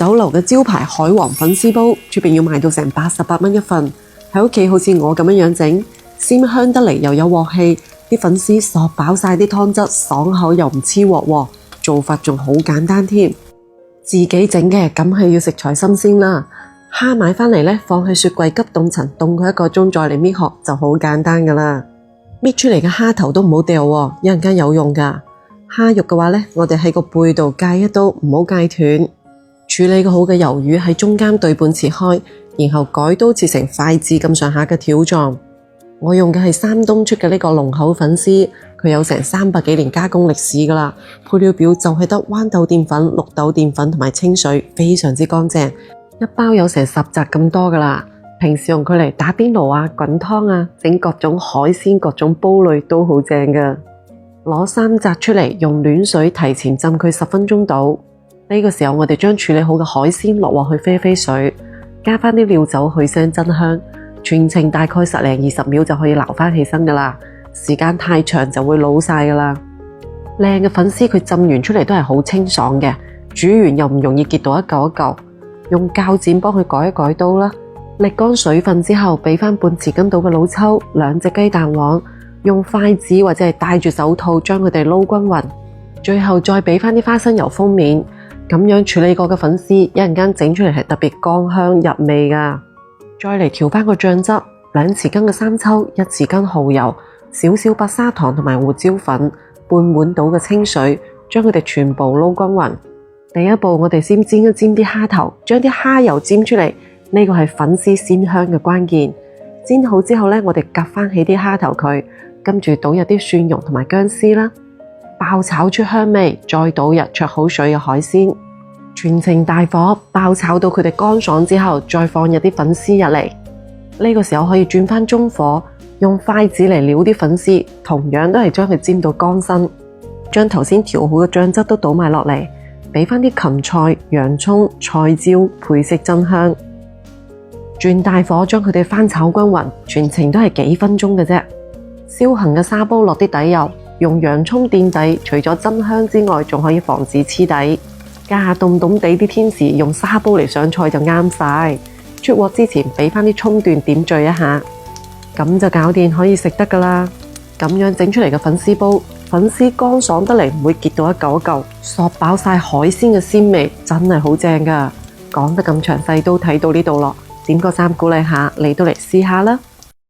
酒樓嘅招牌海皇粉絲煲，出邊要賣到成88蚊一份。喺屋企好似我咁樣整，鮮香得嚟又有鑊氣，啲粉絲嗦飽晒啲湯汁，爽口又唔黐鑊喎，做法仲好簡單添。自己整嘅梗係要食材新鮮啦。蝦買返嚟呢，放喺雪櫃急凍層凍佢1個鐘，再嚟搣殼就好簡單噶啦。搣出嚟嘅蝦頭都唔好掉喎，一陣間有用噶。蝦肉嘅話呢，我哋喺個背度界一刀，唔好界斷。處理好嘅魷魚喺中間對半切開，然後改刀切成筷子咁上下嘅條狀。我用嘅係山東出嘅呢個龍口粉絲，佢有成300幾年加工歷史噶啦。配料表就係得豌豆澱粉、綠豆澱粉同埋清水，非常之乾淨。一包有成10紮咁多噶啦。平時用佢嚟打邊爐啊、滾湯啊、整各種海鮮、各種煲類都好正噶。攞3紮出嚟，用暖水提前浸佢10分鐘到。呢個時候我哋將處理好嘅海鮮落鑊去飛飛水，加返啲料酒去腥增香，全程大概10零20秒就可以撈返起身噶啦。時間太長就會老晒噶啦。靚嘅粉絲佢浸完出嚟都係好清爽嘅，煮完又唔容易結到一嚿一嚿。用鉸剪幫佢改一改刀啦，瀝乾水分之後，俾返半匙羹到嘅老抽，2隻雞蛋黃，用筷子或者係戴住手套將佢哋撈均勻，最後再俾返啲花生油封面。咁樣處理過嘅粉絲，一陣間整出嚟係特別乾香入味噶。再嚟調返個醬汁，2匙羹嘅生抽，1匙羹蠔油，少少白砂糖同埋胡椒粉，半碗倒嘅清水，將佢哋全部撈均勻。第一步，我哋先煎一煎啲蝦頭，將啲蝦油煎出嚟，呢個係粉絲鮮香嘅關鍵。煎好之後呢，我哋夾返起啲蝦頭佢，跟住倒入啲蒜蓉同埋薑絲啦，爆炒出香味，再倒入焯好水嘅海鮮，全程大火爆炒到佢哋乾爽之後，再放入啲粉絲入嚟。呢個時候可以轉返中火，用筷子嚟撩啲粉絲，同樣都係將佢煎到乾身，將頭先調好嘅醬汁都倒埋落嚟。俾返啲芹菜、洋蔥、菜椒配色增香，轉大火將佢哋翻炒均勻，全程都係幾分鐘嘅啫。燒恆嘅砂煲落啲底油，用洋蔥墊底，除咗增香之外，仲可以防止黐底。加下凍凍地啲天時，用砂煲嚟上菜就啱晒。出鍋之前俾返啲蔥段點綴一下，咁就搞掂可以食得噶啦。咁樣整出嚟嘅粉絲煲，粉絲乾爽得嚟，唔會結到一嚿一嚿，嗦飽晒海鮮嘅鮮味，真係好正噶。講得咁詳細都睇到呢度咯，點個讚鼓勵下，你都嚟試下啦〜